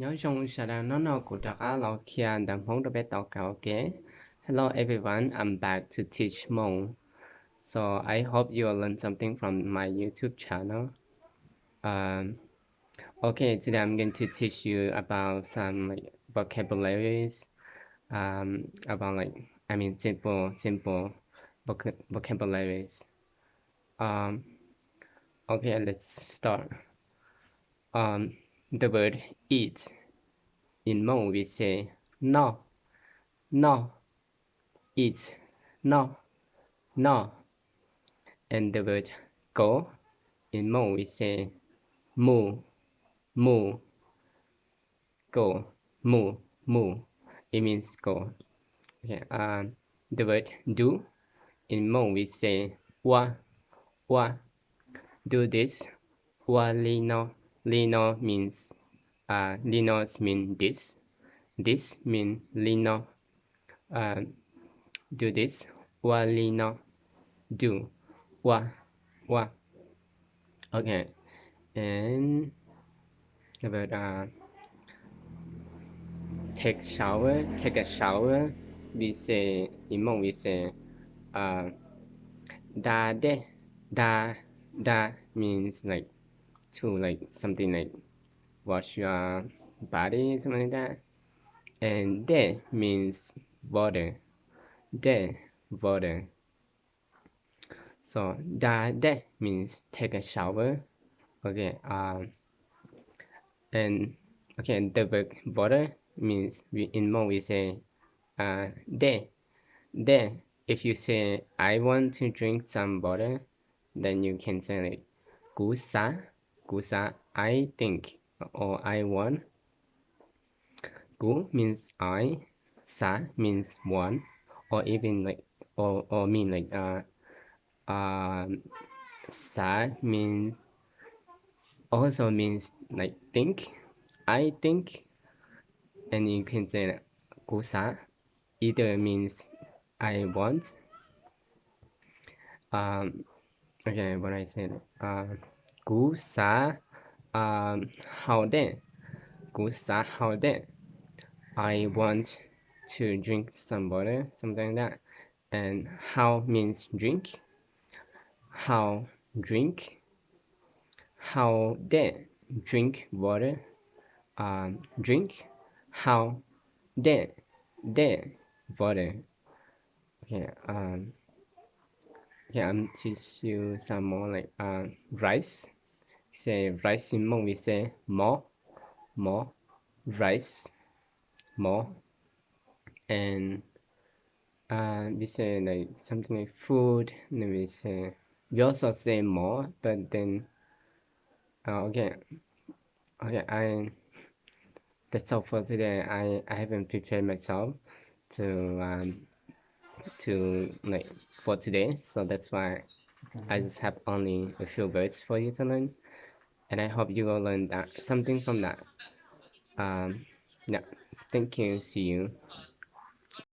Nhớ trong xã đàn nó của trạc á lọ kia đằng phóng đô bé tàu cả ok. Hello everyone, I'm back to teach Hmong. So I hope you will learn something from my YouTube channel. Okay, today I'm going to teach you about some like vocabularies. About simple vocabularies. Okay, let's start. The word eat. In Hmong we say no, no, eat, no, no. And the word go, in Hmong we say mu, mu, go, mu, mu. It means go. Okay. The word do, in Hmong we say wa, wa. Do this, wa lino. Lino means linos mean this. This mean lino. Do this, wa lino. Do, wa, wa. Okay. And about take a shower, we say in Hmong we say da de, da means like to like something like wash your body, something like that. And de means water, de, water. So da de means take a shower. Okay. And okay, the word water means in Hmong we say de. If you say I want to drink some water, then you can say like gusa, I think, or I want. Gu means I, sa means one, or even like or mean like sa means also means like think, I think. And you can say gusa either means I want. Okay, what I said. Gusa how then? Gusa how then? I want to drink some water, something like that. And how means drink. How drink. How then? Drink water. Drink. How then? Water. Okay. Okay, I'm teach you some more like rice. Say rice in Hmong we say mo, rice, mo. And we say like something like food, and then we also say more, but then okay, that's all for today. I haven't prepared myself to like for today, so that's why I just have only a few words for you to learn, and I hope you will learn that something from that. Yeah, thank you. See you.